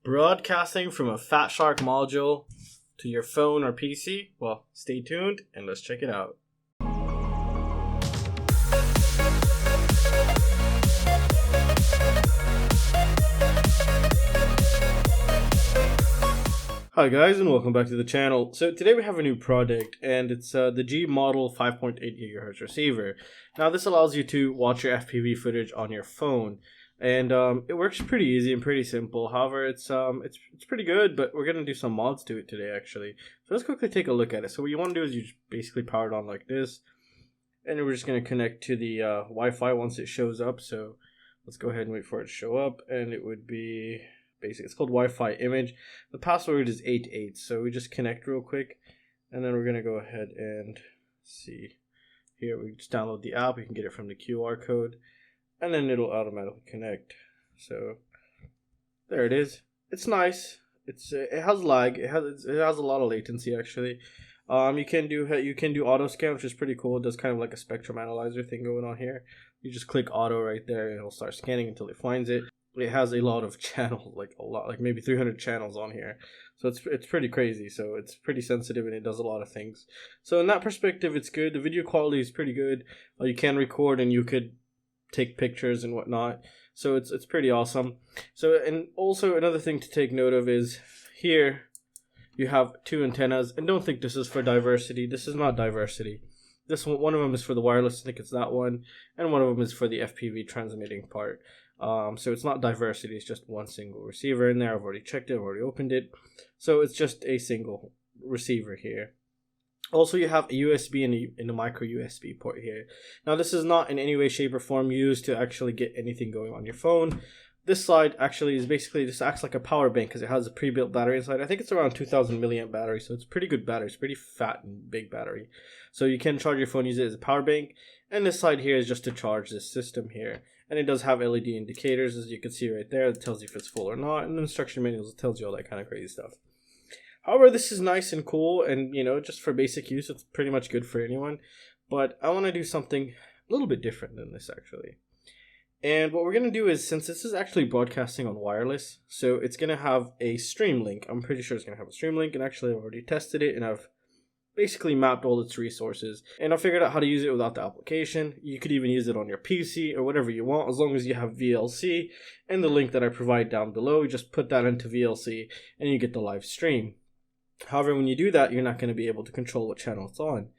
broadcasting from a Fatshark module to your phone or PC? Well, stay tuned and let's check it out. Hi guys, and welcome back to the channel. So today we have a new product, and it's the G model 5.8 GHz receiver. Now this allows you to watch your FPV footage on your phone, and it works pretty easy and pretty simple. However, it's pretty good, but we're gonna do some mods to it today actually. So let's quickly take a look at it. So what you want to do is you just basically power it on like this, and we're just gonna connect to the Wi-Fi once it shows up. So let's go ahead and wait for it to show up, and it would be basically, it's called Wi-Fi image. The password is 88, so we just connect real quick, and then we're gonna go ahead and see here. We just download the app. You can get it from the QR code, and then it'll automatically connect. So there it is. It's nice. It has lag. It has a lot of latency actually. You can do auto scan, which is pretty cool. It does kind of like a spectrum analyzer thing going on here. You just click auto right there, and it'll start scanning until it finds it. It has a lot of channels, like maybe 300 channels on here, so it's pretty crazy. So it's pretty sensitive, and it does a lot of things. So in that perspective, it's good. The video quality is pretty good. You can record, and you could take pictures and whatnot. So it's pretty awesome. So, and also another thing to take note of is here you have two antennas, and don't think this is for diversity. This is not diversity. This one of them is for the wireless. I think it's that one, and one of them is for the FPV transmitting part. So it's not diversity, it's just one single receiver in there. I've already checked it, I've already opened it. So it's just a single receiver here. Also, you have a USB and a micro USB port here. Now this is not in any way, shape, or form used to actually get anything going on your phone. This side actually is basically, this acts like a power bank because it has a pre-built battery inside. I think it's around 2000 milliamp battery, so it's pretty good battery. It's pretty fat and big battery. So you can charge your phone, use it as a power bank. And this side here is just to charge this system here. And it does have LED indicators, as you can see right there. It tells you if it's full or not. And the instruction manuals, it tells you all that kind of crazy stuff. However, this is nice and cool, and just for basic use, it's pretty much good for anyone. But I want to do something a little bit different than this actually. And what we're going to do is, since this is actually broadcasting on wireless, so it's going to have a stream link. I'm pretty sure it's going to have a stream link, and actually I've already tested it, and I've basically mapped all its resources. And I figured out how to use it without the application. You could even use it on your PC or whatever you want, as long as you have VLC. And the link that I provide down below, you just put that into VLC, and you get the live stream. However, when you do that, you're not going to be able to control what channel it's on.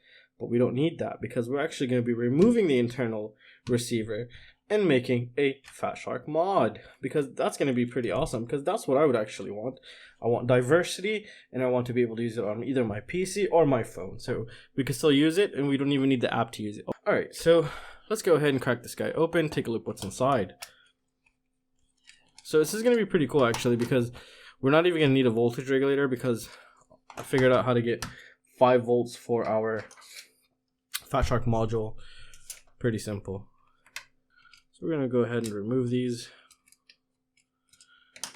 But we don't need that, because we're actually going to be removing the internal receiver and making a Fatshark mod, because that's going to be pretty awesome, because that's what I would actually want. I want diversity, and I want to be able to use it on either my PC or my phone, so we can still use it, and we don't even need the app to use it. Alright, so let's go ahead and crack this guy open, take a look what's inside. So this is going to be pretty cool actually, because we're not even going to need a voltage regulator, because I figured out how to get 5 volts for our Fatshark module. Pretty simple. So we're going to go ahead and remove these.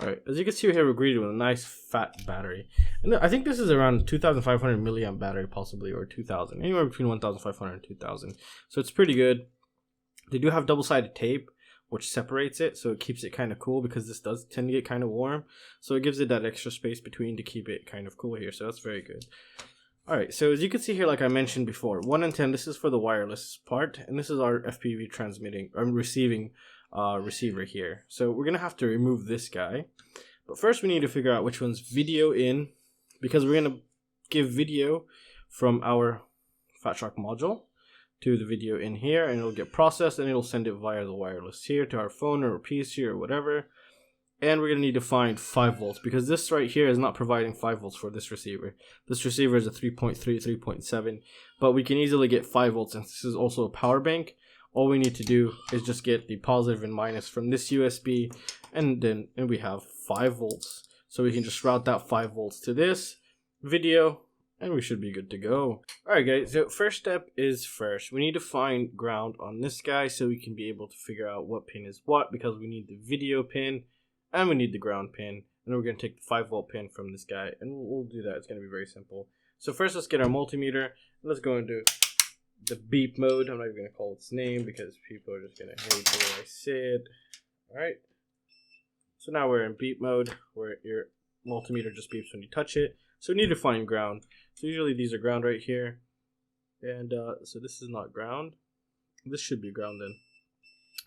Alright, as you can see here, we're greeted with a nice fat battery. And I think this is around 2500 milliamp battery possibly, or 2000. Anywhere between 1500 and 2000. So it's pretty good. They do have double-sided tape, which separates it, so it keeps it kind of cool, because this does tend to get kind of warm. So it gives it that extra space between to keep it kind of cool here, so that's very good. Alright, so as you can see here, like I mentioned before, 1 and 10, this is for the wireless part, and this is our FPV transmitting, or receiving receiver here. So we're going to have to remove this guy. But first we need to figure out which one's video in, because we're going to give video from our Fatshark module to the video in here, and it'll get processed, and it'll send it via the wireless here to our phone or PC or whatever. And we're going to need to find 5 volts, because this right here is not providing 5 volts for this receiver. This receiver is a 3.3, 3.7, but we can easily get 5 volts, and this is also a power bank. All we need to do is just get the positive and minus from this USB, and then we have 5 volts. So we can just route that 5 volts to this video, and we should be good to go. Alright guys, so first step is first. We need to find ground on this guy so we can be able to figure out what pin is what, because we need the video pin and we need the ground pin. And then we're going to take the 5 volt pin from this guy, and we'll do that. It's going to be very simple. So first let's get our multimeter. Let's go into the beep mode. I'm not even going to call its name because people are just going to hate the way I say it. Alright. So now we're in beep mode, where your multimeter just beeps when you touch it. So we need to find ground. So usually these are ground right here. And so this is not ground. This should be ground then.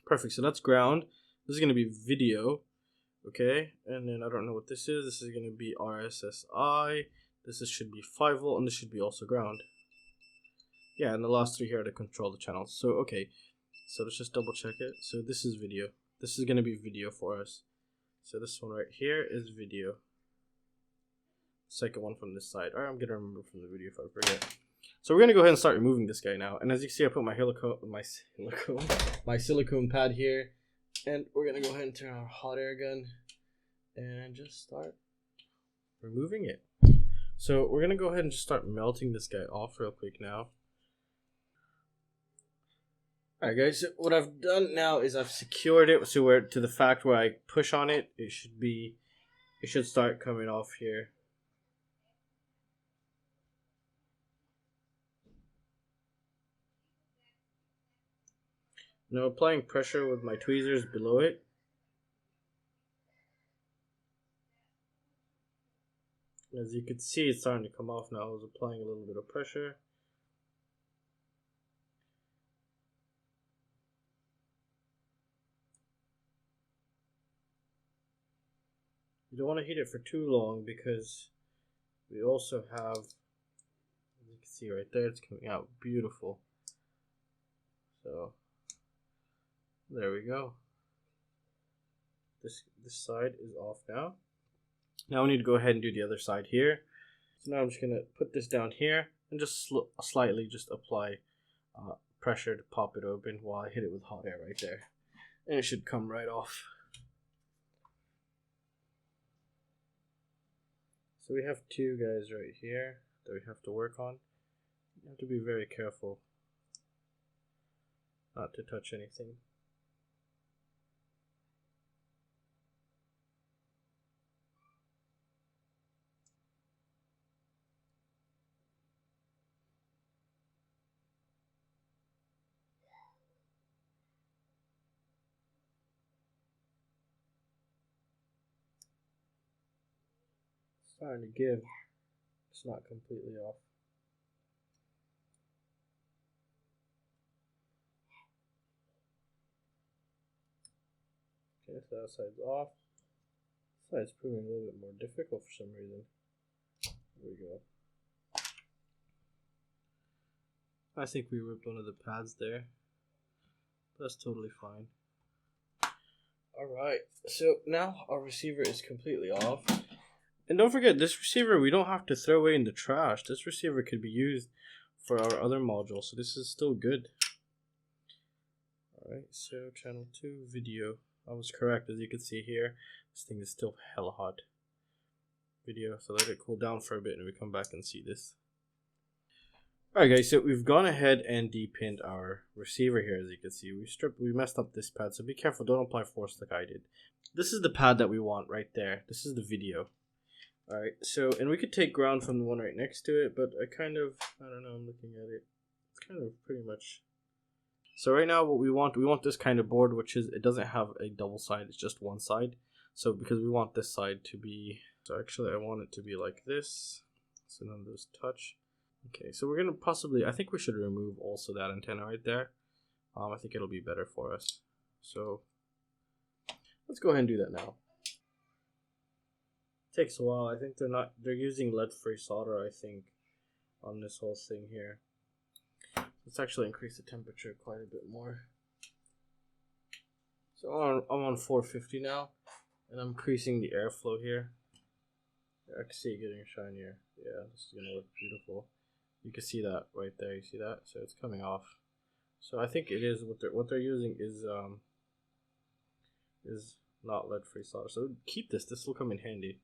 Perfect, so that's ground. This is going to be video. Okay, and then I don't know what this is. This is going to be RSSI. Should be 5 volt, and this should be also ground. Yeah, and the last three here are to control the channels. So, okay, so let's just double check it. So this is video. This is going to be video for us. So this one right here is video. Second one from this side. Alright, I'm going to remember from the video if I forget. So we're going to go ahead and start removing this guy now. And as you can see, I put my silicone pad here. And we're going to go ahead and turn our hot air gun and just start removing it. So we're going to go ahead and just start melting this guy off real quick now. Alright guys, so what I've done now is I've secured it so where to the fact where I push on it, it should start coming off here. Now applying pressure with my tweezers below it. As you can see, it's starting to come off now. I was applying a little bit of pressure. You don't want to heat it for too long because we also have, as you can see right there, it's coming out beautiful. So there we go. This side is off now. Now we need to go ahead and do the other side here. So now I'm just going to put this down here and just slightly just apply pressure to pop it open while I hit it with hot air right there. And it should come right off. So we have two guys right here that we have to work on. You have to be very careful not to touch anything. Starting to give, it's not completely off. Okay, so that side's off. This side's proving a little bit more difficult for some reason. There we go. I think we ripped one of the pads there. That's totally fine. Alright, so now our receiver is completely off. And don't forget, this receiver we don't have to throw away in the trash. This receiver could be used for our other module, so this is still good. Alright, so channel 2 video. I was correct, as you can see here. This thing is still hella hot. Video, so let it cool down for a bit and we come back and see this. Alright guys, so we've gone ahead and depinned our receiver here, as you can see. We messed up this pad, so be careful, don't apply force like I did. This is the pad that we want right there. This is the video. Alright, so, and we could take ground from the one right next to it, but I don't know, I'm looking at it. It's kind of pretty much. So right now what we want this kind of board, which is, it doesn't have a double side, it's just one side. So because we want this side to be, so actually I want it to be like this, so none of those touch. Okay, so we're going to possibly, I think we should remove also that antenna right there. I think it'll be better for us. So let's go ahead and do that now. Takes a while. I think they're using lead-free solder, I think, on this whole thing here. Let's actually increase the temperature quite a bit more. So I'm on 450 now, and I'm increasing the airflow here. I can see it getting shinier. Yeah, this is gonna look beautiful. You can see that right there. You see that? So it's coming off. So I think it is what they're using is not lead-free solder. So keep this. This will come in handy.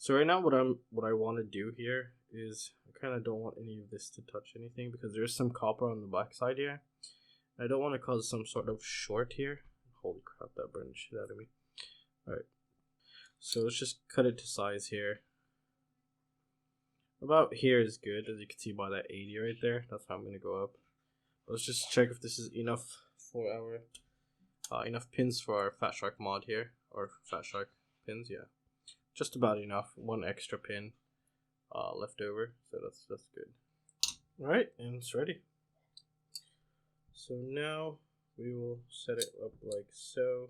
So right now, what I want to do here is I kind of don't want any of this to touch anything because there's some copper on the back side here. I don't want to cause some sort of short here. Holy crap, that burned the shit out of me. Alright. So let's just cut it to size here. About here is good, as you can see by that 80 right there. That's how I'm going to go up. Let's just check if this is enough for our enough pins for our Fatshark mod here. or Fatshark pins. Yeah, just about enough. One extra pin left over, so that's good. All right, and it's ready. So now we will set it up like so.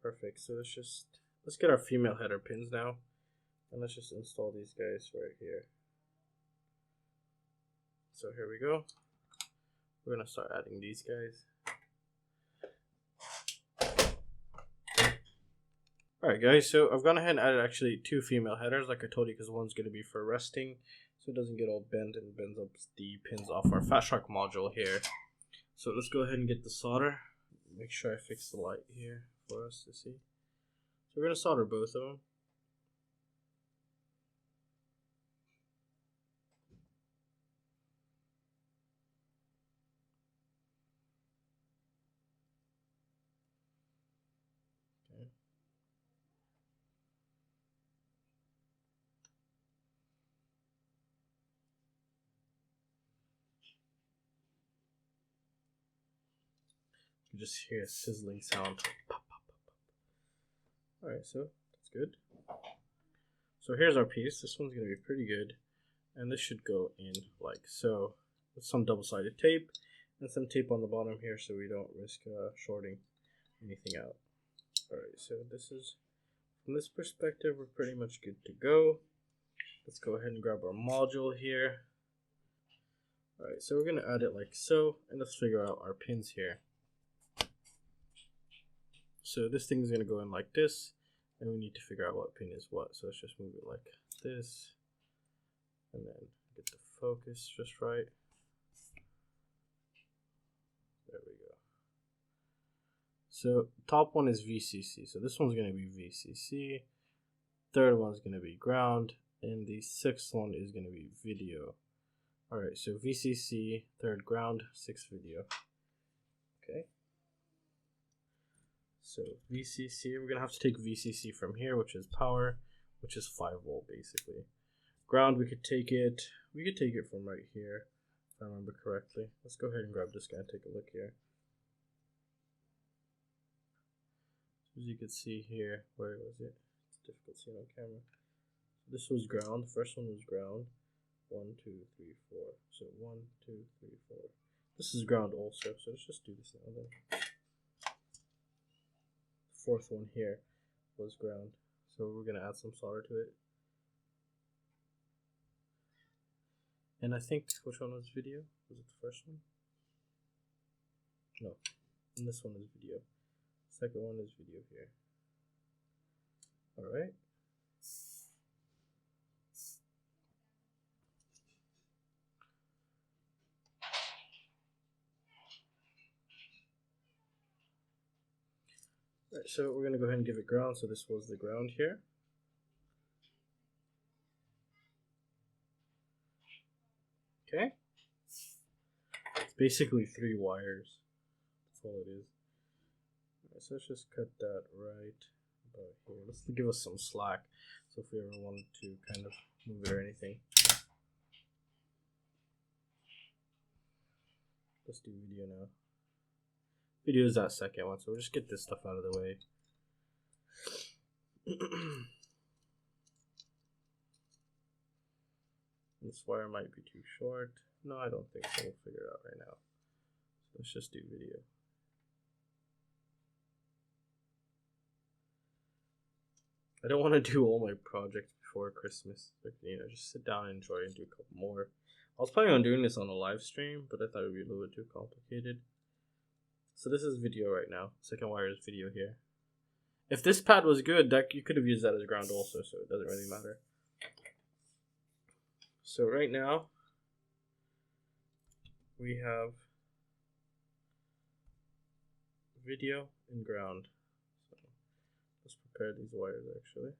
Perfect. So let's get our female header pins now, and let's just install these guys right here. So here we go. We're gonna start adding these guys. Alright guys, so I've gone ahead and added actually 2 female headers like I told you, because one's going to be for resting so it doesn't get all bent and bends up the pins off our Fatshark module here. So let's go ahead and get the solder. Make sure I fix the light here for us to see. So we're going to solder both of them. You just hear a sizzling sound. Pop, pop, pop, pop. Alright, so that's good. So here's our piece. This one's going to be pretty good. And this should go in like so. With some double-sided tape and some tape on the bottom here so we don't risk shorting anything out. Alright, so this is, from this perspective, we're pretty much good to go. Let's go ahead and grab our module here. Alright, so we're going to add it like so, and let's figure out our pins here. So this thing is going to go in like this, and we need to figure out what pin is what. So let's just move it like this, and then get the focus just right. There we go. So top one is VCC, so this one's going to be VCC. Third one's going to be ground, and the 6th one is going to be video. Alright, so VCC, third ground, 6th video. Okay. So VCC, we're going to have to take VCC from here, which is power, which is 5 volt basically. Ground, we could take it from right here, if I remember correctly. Let's go ahead and grab this guy and take a look here. As you can see here, where was it? It's difficult seeing on camera. This was ground, the first one was ground. 1, 2, 3, 4. So 1, 2, 3, 4. This is ground also, so let's just do this now then. 4th one here was ground, so we're going to add some solder to it. And I think, which one was video? Was it the first one? No, and this one is video. Second one is video here. Alright. Alright, so we're going to go ahead and give it ground, so this was the ground here. Okay. It's basically 3 wires. That's all it is. Alright, so let's just cut that right about here. Let's give us some slack, so if we ever wanted to kind of move it or anything. Let's do video now. Video is that second one, so we'll just get this stuff out of the way. This wire might be too short. No, I don't think so. We'll figure it out right now. So let's just do video. I don't want to do all my projects before Christmas. Like, you know, just sit down and enjoy and do a couple more. I was planning on doing this on a live stream, but I thought it would be a little bit too complicated. So this is video right now. Second wire is video here. If this pad was good, that you could have used that as ground also, so it doesn't really matter. So right now, we have video and ground. So let's prepare these wires actually.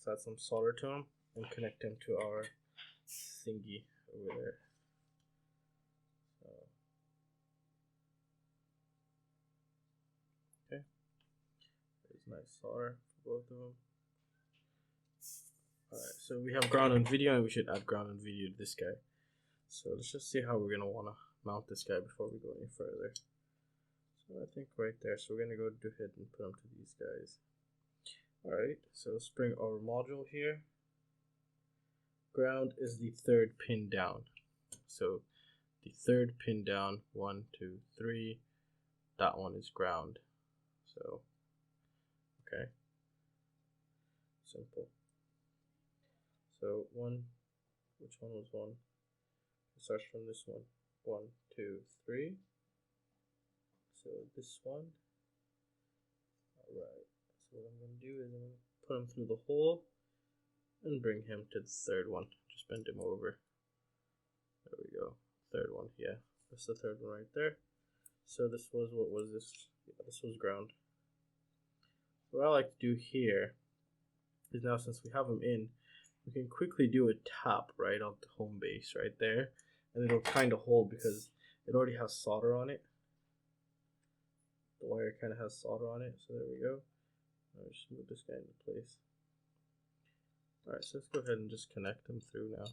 Let's add some solder to them and connect them to our thingy over there. So, okay, there's nice solder for both of them. Alright, so we have ground and video, and we should add ground and video to this guy. So let's just see how we're gonna wanna mount this guy before we go any further. So I think right there. So we're gonna go ahead and put them to these guys. Alright, so let's bring our module here. Ground is the third pin down. So the third pin down, 1, 2, 3. That one is ground. So, okay. Simple. So which one was 1? It starts from this one. 1, 2, 3. So this one. Alright. So what I'm going to do is I'm going to put him through the hole and bring him to the third one. Just bend him over. There we go. Third one. Yeah. That's the third one right there. So this was, what was this? Yeah, this was ground. What I like to do here is now, since we have them in, we can quickly do a tap right on the home base right there, and it'll kind of hold because it already has solder on it. The wire kind of has solder on it, so there we go. I'll just move this guy into place. Alright, so let's go ahead and just connect them through now.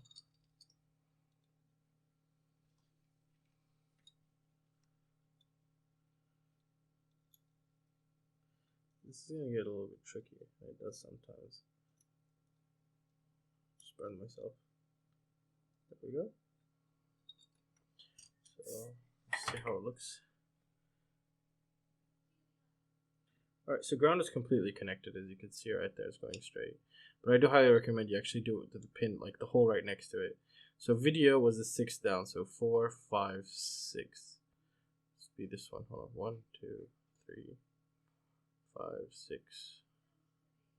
This is going to get a little bit tricky. It does sometimes. Just burn myself. There we go. So, let's see how it looks. Alright, so ground is completely connected, as you can see right there. It's going straight. But I do highly recommend you actually do it to the pin, like the hole right next to it. So video was the 6 down, so 4, 5, 6. Let's be this one. Hold on. 1, 2, 3, 5, 6.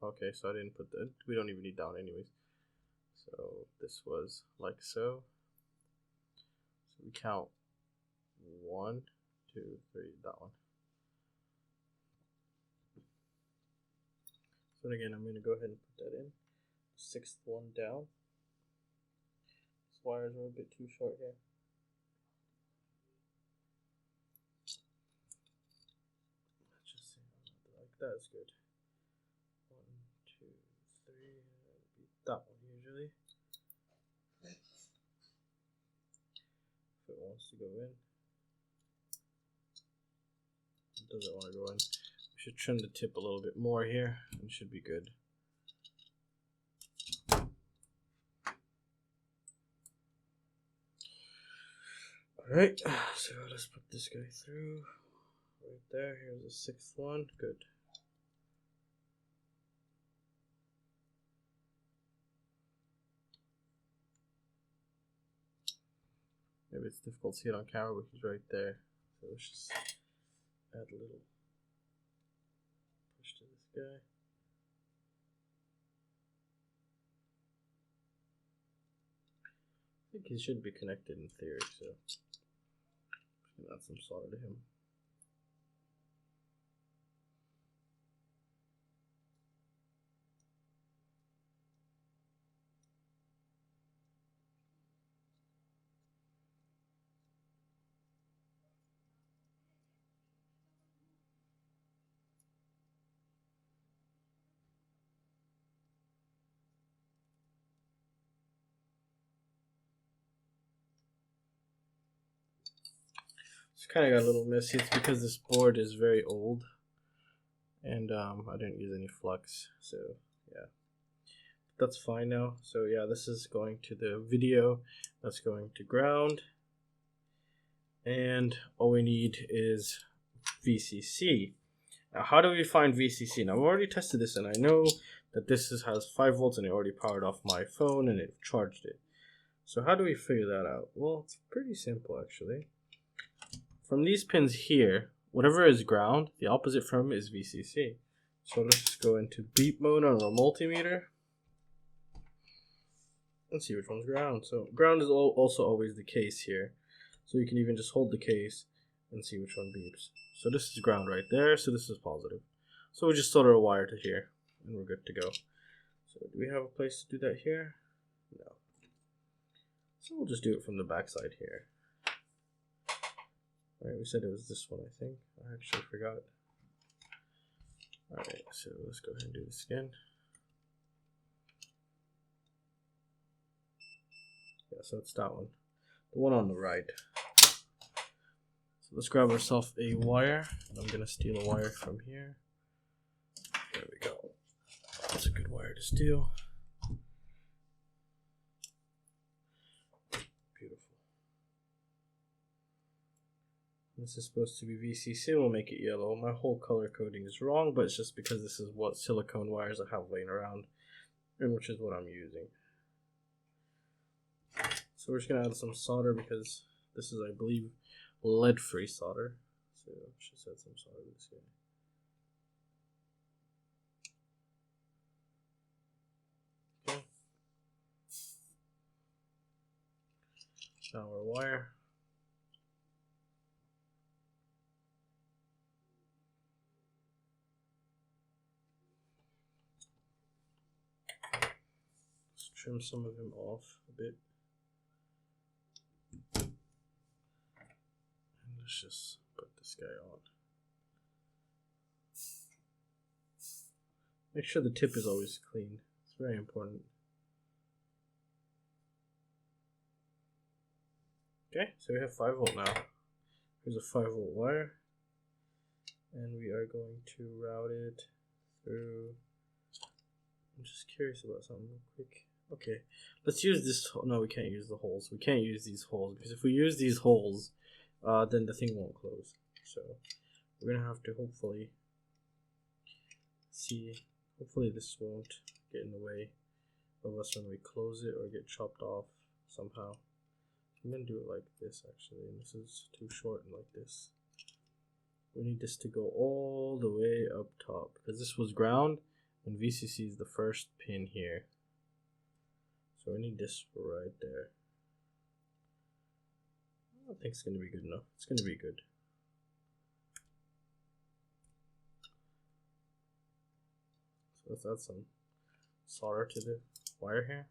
Okay, so I didn't put that. We don't even need down anyways. So this was like so. So we count 1, 2, 3, that one. So again, I'm going to go ahead and put that in. 6th one down. These wires are a bit too short here. Let's just see, like that's good. 1, 2, 3, beat that one usually. If it wants to go in. It doesn't want to go in. We should trim the tip a little bit more here, and it should be good. Alright, so let's put this guy through. Right there, here's the 6th one. Good. Maybe it's difficult to see it on camera, but he's right there. So let's just add a little push to this guy. I think he should be connected in theory, so I'm gonna add some solder to him. It's kind of got a little messy. It's because this board is very old, and I didn't use any flux, so yeah, that's fine now. So yeah, this is going to the video, that's going to ground, and all we need is VCC. Now, how do we find VCC? Now, I've already tested this, and I know that this has 5 volts, and it already powered off my phone, and it charged it. So how do we figure that out? Well, it's pretty simple, actually. From these pins here, whatever is ground, the opposite from is VCC. So let's just go into beep mode on our multimeter and see which one's ground. So ground is also always the case here. So you can even just hold the case and see which one beeps. So this is ground right there, so this is positive. So we just solder a wire to here and we're good to go. So do we have a place to do that here? No. So we'll just do it from the back side here. Alright, we said it was this one, I think. I actually forgot. Alright, so let's go ahead and do this again. Yeah, so it's that one. The one on the right. So let's grab ourselves a wire. I'm gonna steal a wire from here. There we go. That's a good wire to steal. Beautiful. This is supposed to be VCC. We'll make it yellow. My whole color coding is wrong, but it's just because this is what silicone wires I have laying around, and which is what I'm using. So we're just gonna add some solder because this is, I believe, lead-free solder. So let's just add some solder to this guy. Okay. Now our wire. Let's trim some of him off a bit. And let's just put this guy on. Make sure the tip is always clean. It's very important. Okay, so we have 5 volt now. Here's a 5 volt wire, and we are going to route it through. I'm just curious about something real quick. Okay, let's use this. No, we can't use the holes. We can't use these holes because if we use these holes, then the thing won't close. So we're gonna have to hopefully see. Hopefully this won't get in the way of us when we close it or get chopped off somehow. I'm going to do it like this actually, and this is too short and like this. We need this to go all the way up top because this was ground and VCC is the first pin here. So we need this right there. I don't think it's going to be good enough. It's going to be good. So let's add some solder to the wire here.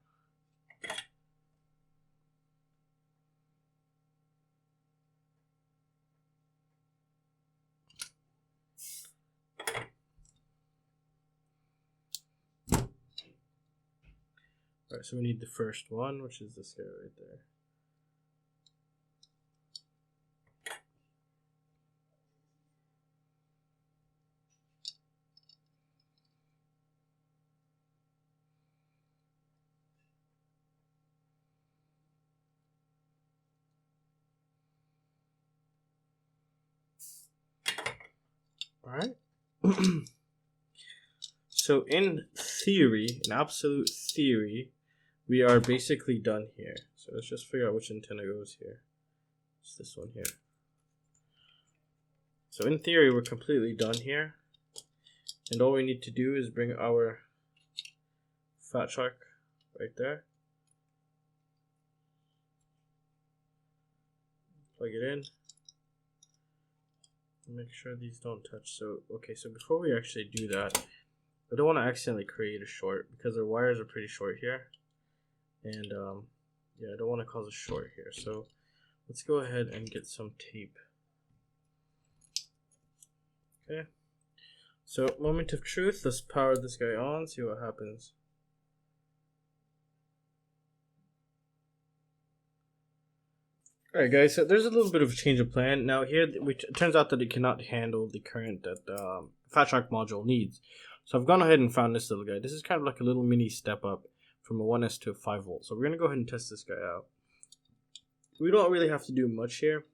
Alright, so we need the first one, which is this guy right there. Alright. So in theory, in absolute theory, we are basically done here. So let's just figure out which antenna goes here. It's this one here. So in theory, we're completely done here. And all we need to do is bring our Fatshark right there. Plug it in. Make sure these don't touch. So, okay, so before we actually do that, I don't want to accidentally create a short because our wires are pretty short here. And yeah, I don't want to cause a short here. So let's go ahead and get some tape. Okay. So moment of truth, let's power this guy on, see what happens. Alright guys, so there's a little bit of a change of plan. Now here, it turns out that it cannot handle the current that the Fatshark module needs. So I've gone ahead and found this little guy. This is kind of like a little mini step up from a 1S to a 5 volt. So we're going to go ahead and test this guy out. We don't really have to do much here,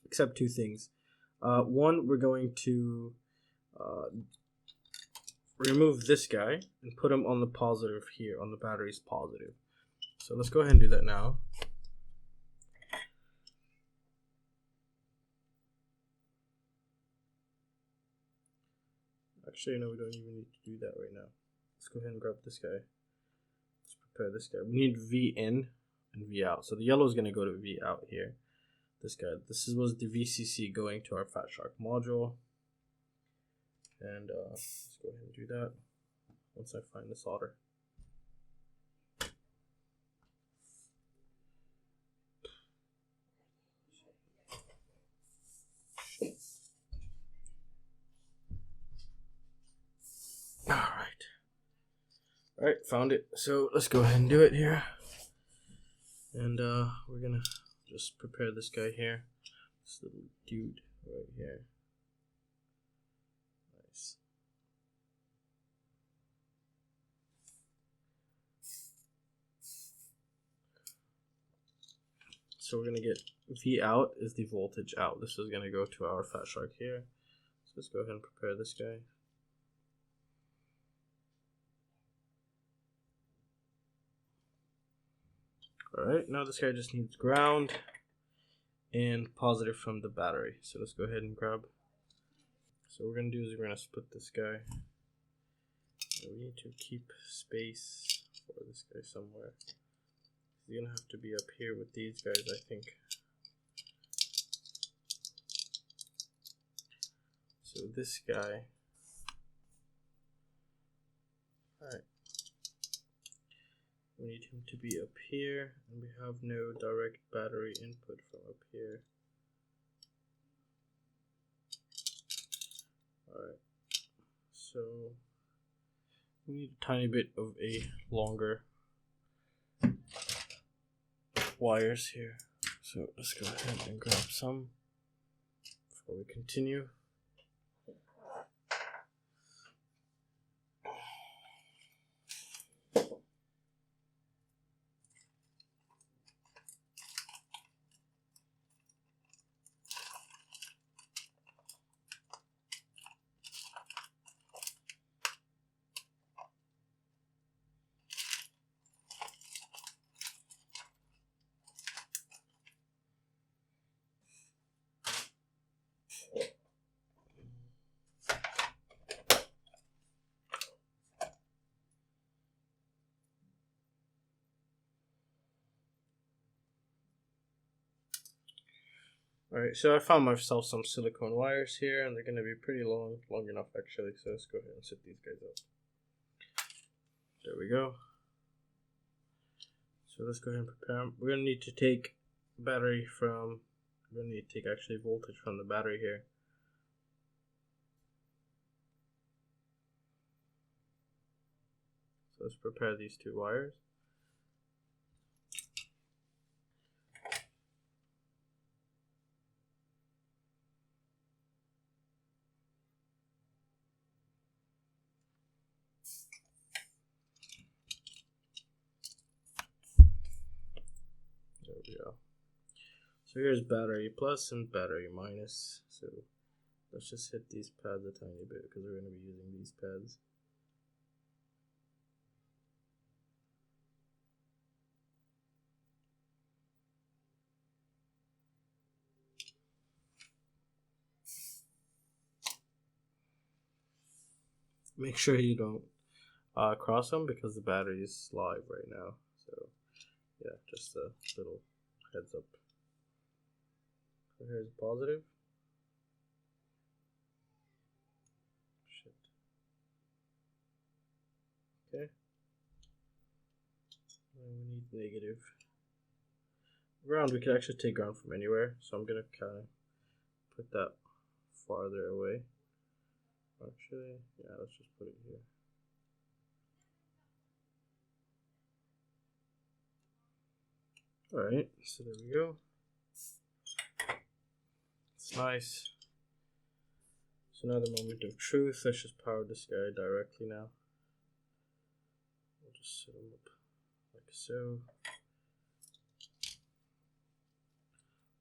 except two things. One, we're going to remove this guy and put him on the positive here, on the battery's positive. So let's go ahead and do that now. Actually, no, we don't even need to do that right now. Let's go ahead and grab this guy. Let's prepare this guy. We need V in and V out. So the yellow is going to go to V out here. This guy. This was the VCC going to our Fatshark module. And let's go ahead and do that once I find the solder. Alright, found it. So let's go ahead and do it here. And we're gonna just prepare this guy here. This little dude right here. Nice. So we're gonna get V out is the voltage out. This is gonna go to our Fatshark here. So let's go ahead and prepare this guy. Alright, now this guy just needs ground and positive from the battery. So let's go ahead and grab. So what we're gonna do is we're gonna split this guy. And we need to keep space for this guy somewhere. He's gonna have to be up here with these guys, I think. So this guy. Alright. We need him to be up here, and we have no direct battery input from up here. Alright. So we need a tiny bit of a longer wires here. So let's go ahead and grab some before we continue. Alright, so I found myself some silicone wires here, and they're going to be pretty long enough actually, so let's go ahead and set these guys up. There we go. So let's go ahead and prepare them. We're going to need to take battery from, we're going to need to take actually voltage from the battery here. So let's prepare these two wires. There we go. So here's battery plus and battery minus. So let's just hit these pads a tiny bit because we're going to be using these pads. Make sure you don't cross them because the battery is live right now. So yeah, just a little heads up. So here's positive. Shit. Okay. And we need negative. Ground, we could actually take ground from anywhere, so I'm gonna kind of put that farther away. Actually, yeah, let's just put it here. Alright, so there we go. It's nice. So now the moment of truth, let's just power this guy directly now. We'll just set him up like so.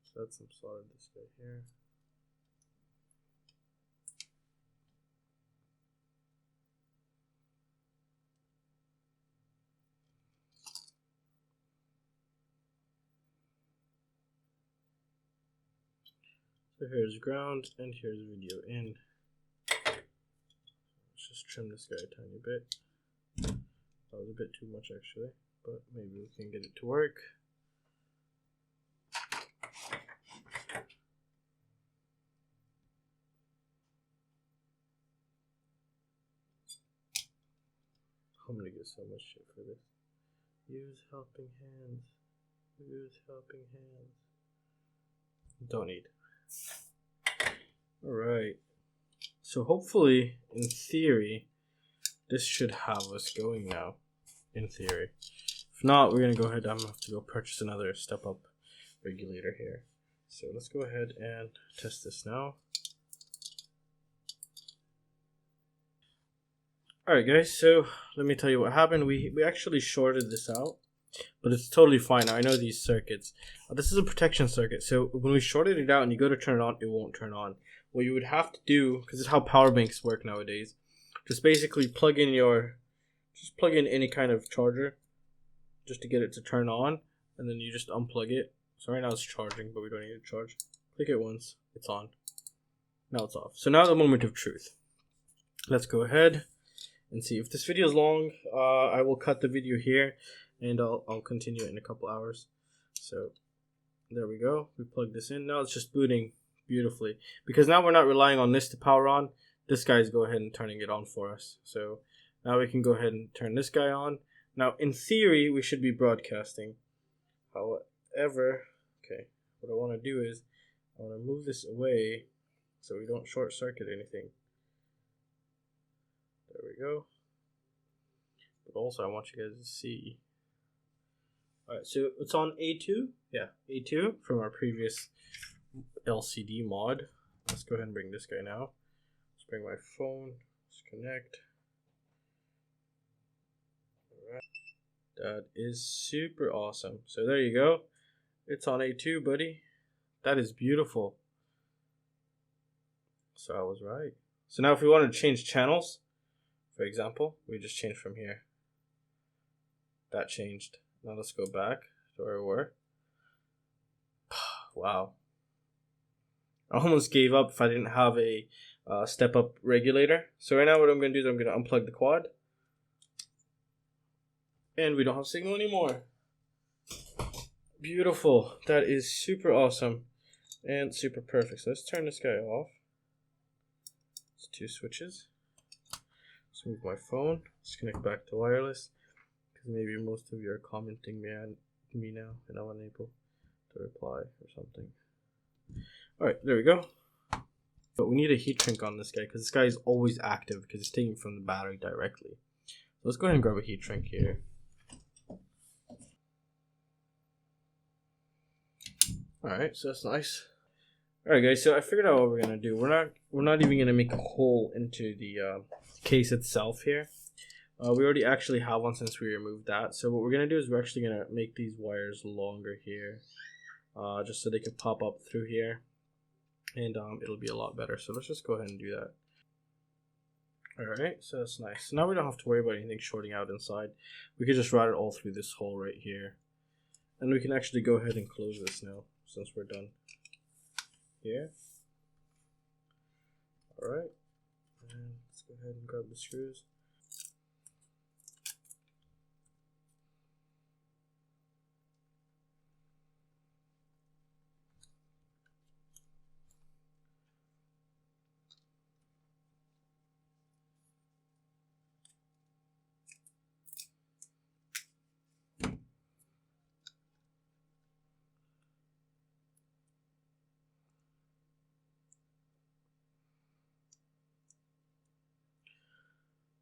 So that's some solid this guy here. So here's ground and here's video in. Let's just trim this guy a tiny bit. That was a bit too much actually, but maybe we can get it to work. I'm gonna get so much shit for this. Use helping hands. Use helping hands. Don't need. Alright. So hopefully, in theory, this should have us going now. In theory. If not, we're gonna go ahead. I'm gonna have to go purchase another step up regulator here. So let's go ahead and test this now. Alright guys, so let me tell you what happened. We actually shorted this out, but it's totally fine now. I know these circuits. This is a protection circuit, so when we shorted it out and you go to turn it on, it won't turn on. What you would have to do, because this is how power banks work nowadays, just basically plug in any kind of charger just to get it to turn on, and then you just unplug it. So right now it's charging, but we don't need to charge. Click it once, it's on. Now it's off. So now the moment of truth. Let's go ahead and see. If this video is long, I will cut the video here and I'll continue it in a couple hours. So there we go. We plug this in. Now it's just booting beautifully, because now we're not relying on this to power on. This guy's go ahead and turning it on for us. So now we can go ahead and turn this guy on. Now in theory we should be broadcasting. However, okay, what I want to do is I want to move this away so we don't short circuit anything. There we go. But also I want you guys to see. Alright, so it's on A2. Yeah, A2 from our previous LCD mod. Let's go ahead and bring this guy now. Let's bring my phone. Let's connect. Alright. That is super awesome. So there you go. It's on A2, buddy. That is beautiful. So I was right. So now if we want to change channels, for example, we just change from here. That changed. Now let's go back to where we were. Wow. I almost gave up if I didn't have a step up regulator. So right now what I'm going to do is I'm going to unplug the quad. And we don't have signal anymore. Beautiful. That is super awesome and super perfect. So let's turn this guy off. It's 2 switches. Let's move my phone. Let's connect back to wireless, because maybe most of you are commenting me now and I'm unable to reply or something. Alright, there we go. But we need a heat shrink on this guy, because this guy is always active because it's taking from the battery directly. So let's go ahead and grab a heat shrink here. Alright, so that's nice. Alright guys, so I figured out what we're gonna do. We're not even gonna make a hole into the case itself here. We already actually have one since we removed that. So what we're gonna do is we're actually gonna make these wires longer here, just so they can pop up through here, and it'll be a lot better. So let's just go ahead and do that. Alright, so that's nice. So now we don't have to worry about anything shorting out inside. We can just route it all through this hole right here, and we can actually go ahead and close this now since we're done here. Alright, and let's go ahead and grab the screws.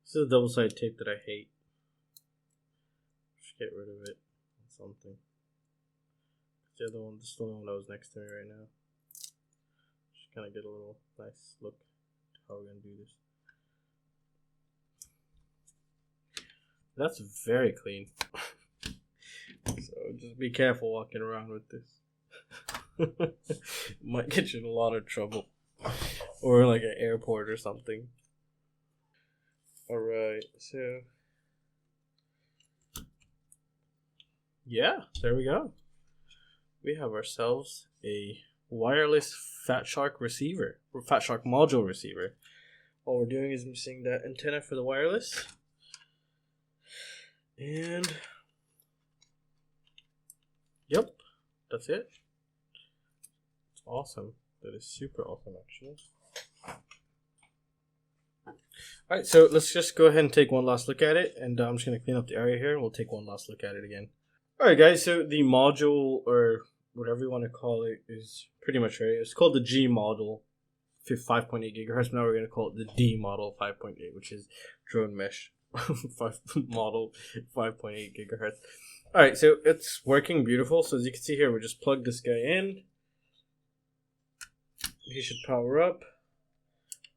This is a double-sided tape that I hate. Just get rid of it. Something. The other one, this is the one that was next to me right now. Just kind of get a little nice look to how we're gonna do this. That's very clean. So just be careful walking around with this. Might get you in a lot of trouble, or like an airport or something. Alright, so yeah, there we go. We have ourselves a wireless Fatshark receiver, or Fatshark module receiver. All we're doing is missing that antenna for the wireless. And yep, that's it. It's awesome. That is super awesome, actually. Alright, so let's just go ahead and take one last look at it, and I'm just going to clean up the area here, and we'll take one last look at it again. Alright guys, so the module, or whatever you want to call it, is pretty much ready. It's called the G model, 5.8 gigahertz. Now we're going to call it the D model 5.8, which is drone mesh model 5.8 gigahertz. Alright, so it's working beautiful. So as you can see here, we just plug this guy in, he should power up.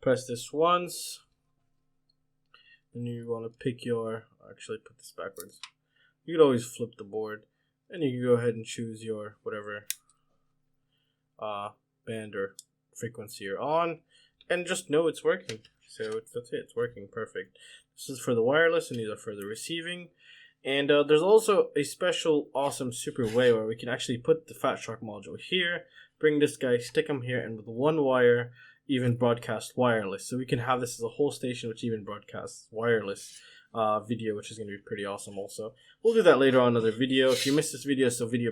Press this once. And you want to pick your, actually put this backwards. You could always flip the board. And you can go ahead and choose your whatever band or frequency you're on. And just know it's working. So that's it, it's working perfect. This is for the wireless and these are for the receiving. And there's also a special awesome super way where we can actually put the Fatshark module here, bring this guy, stick him here, and with one wire, even broadcast wireless. So we can have this as a whole station which even broadcasts wireless video, which is going to be pretty awesome also. We'll do that later on in another video. If you missed this video, so video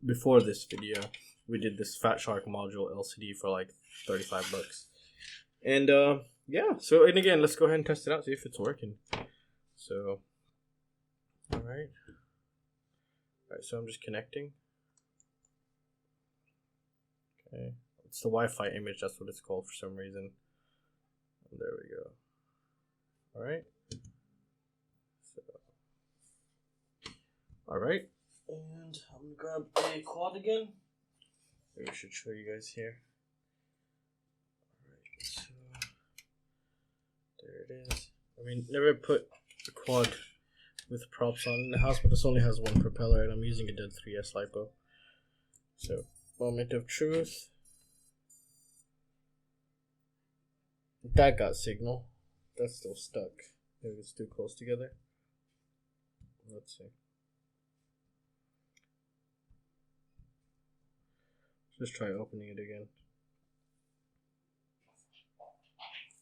before this video, we did this Fatshark module LCD for like 35 bucks. And yeah, so and again, let's go ahead and test it out, see if it's working. So Alright, so I'm just connecting. Okay, it's the Wi-Fi image, that's what it's called for some reason. And there we go. Alright. Alright, and I'm gonna grab a quad again. Maybe I should show you guys here. Alright, so there it is. I mean, never put the quad with props on in the house, but this only has one propeller and I'm using a dead 3S LiPo. So, moment of truth. That got signal. That's still stuck. Maybe it's too close together. Let's see. Just try opening it again.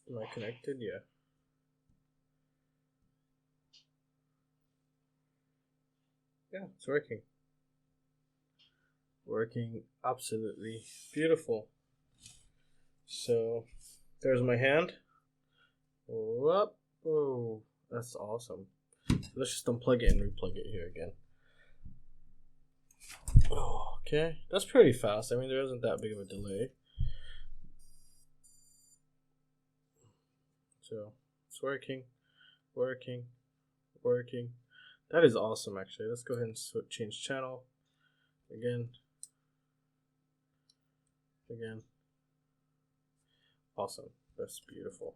Am I connected? Yeah. Yeah, it's working. Working absolutely beautiful. So there's my hand. Whoop. Oh, that's awesome. Let's just unplug it and replug it here again. Okay, that's pretty fast. I mean, there isn't that big of a delay. So it's working. That is awesome, actually. Let's go ahead and change channel. Again. Awesome. That's beautiful.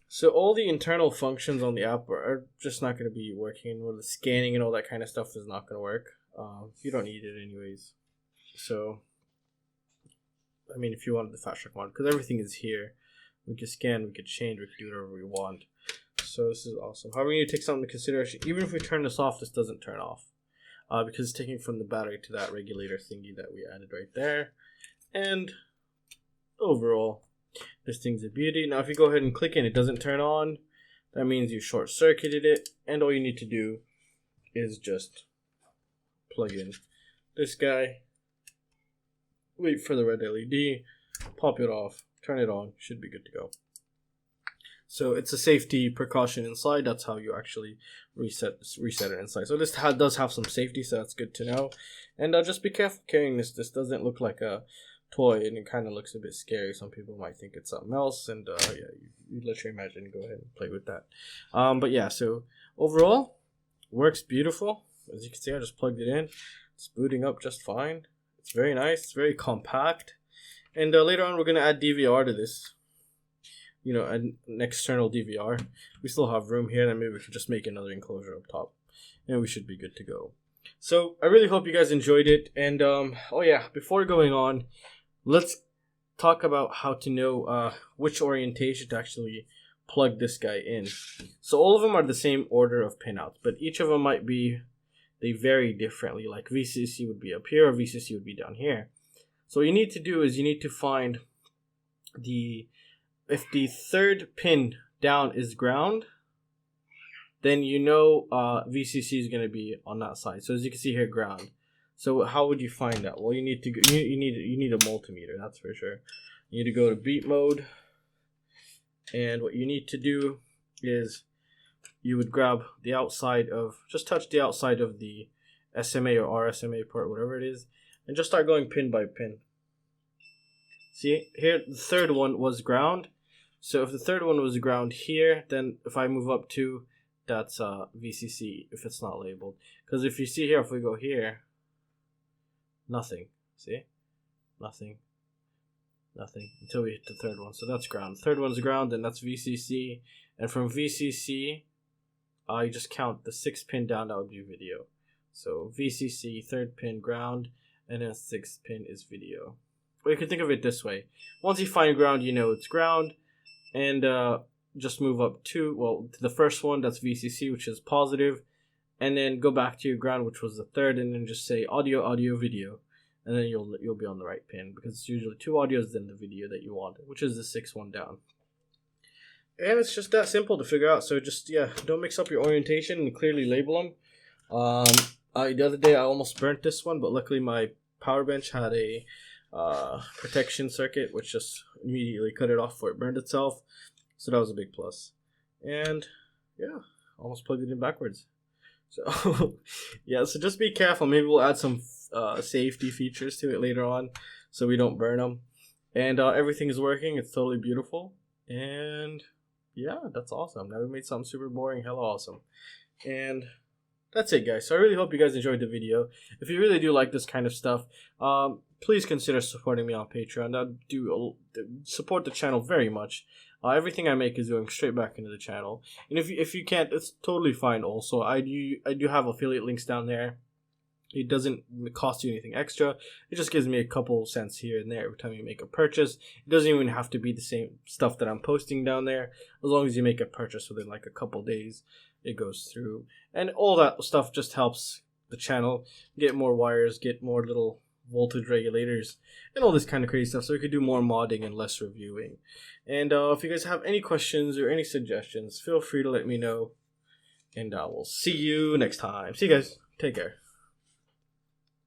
So all the internal functions on the app are just not going to be working. Well, the scanning and all that kind of stuff is not going to work. You don't need it anyways. So, I mean, if you wanted the Fatshark one, because everything is here. We could scan, we could change, we could do whatever we want. So this is awesome. However, you need to take something into consideration. Even if we turn this off, this doesn't turn off. Because it's taking from the battery to that regulator thingy that we added right there. And overall, this thing's a beauty. Now if you go ahead and click it and it doesn't turn on, that means you short-circuited it. And all you need to do is just plug in this guy, wait for the red LED, pop it off, turn it on, should be good to go. So it's a safety precaution inside. That's how you actually reset it inside. So this does have some safety, so that's good to know. And just be careful carrying this. This doesn't look like a toy, and it kind of looks a bit scary. Some people might think it's something else, and yeah, you let your imagination go ahead and play with that. But yeah, so overall, works beautiful. As you can see, I just plugged it in. It's booting up just fine. It's very nice. It's very compact. And later on, we're gonna add DVR to this. You know, an external DVR. We still have room here, and maybe we could just make another enclosure up top, and we should be good to go. So I really hope you guys enjoyed it. And oh yeah, before going on, let's talk about how to know which orientation to actually plug this guy in. So all of them are the same order of pinouts, but each of them they vary differently. Like VCC would be up here, or VCC would be down here. So what you need to do is you need to find if the third pin down is ground, then you know VCC is going to be on that side. So as you can see here, ground. So how would you find that? Well, you need a multimeter, that's for sure. You need to go to beat mode, and what you need to do is you would grab the outside of, just touch the outside of the SMA or RSMA port, whatever it is, and just start going pin by pin. See here, the third one was ground. So if the third one was ground here, then if I move up to, that's VCC if it's not labeled. Because if you see here, if we go here, nothing. See? Nothing. Nothing until we hit the third one. So that's ground. Third one's ground, and that's VCC. And from VCC, you just count the 6th pin down, that would be video. So VCC, 3rd pin, ground, and then 6th pin is video. Or you can think of it this way. Once you find ground, you know it's ground. And just move up to the first one, that's VCC, which is positive. And then go back to your ground, which was the 3rd, and then just say audio, audio, video. And then you'll be on the right pin, because it's usually 2 audios then the video that you want, which is the 6th one down. And it's just that simple to figure out. So just, yeah, don't mix up your orientation and clearly label them. The other day I almost burnt this one, but luckily my power bench had a protection circuit, which just immediately cut it off before it burned itself. So that was a big plus. And yeah, almost plugged it in backwards. So yeah, so just be careful. Maybe we'll add some safety features to it later on so we don't burn them. And everything is working. It's totally beautiful. And yeah, that's awesome. Now we made something super boring hella awesome. And that's it, guys. So I really hope you guys enjoyed the video. If you really do like this kind of stuff, please consider supporting me on Patreon. That do support the channel very much. Everything I make is going straight back into the channel. And if you can't, it's totally fine also. I do have affiliate links down there. It doesn't cost you anything extra. It just gives me a couple cents here and there every time you make a purchase. It doesn't even have to be the same stuff that I'm posting down there. As long as you make a purchase within like a couple days, it goes through. And all that stuff just helps the channel get more wires, get more little voltage regulators, and all this kind of crazy stuff, so we could do more modding and less reviewing. And if you guys have any questions or any suggestions, feel free to let me know. And we'll see you next time. See you guys. Take care.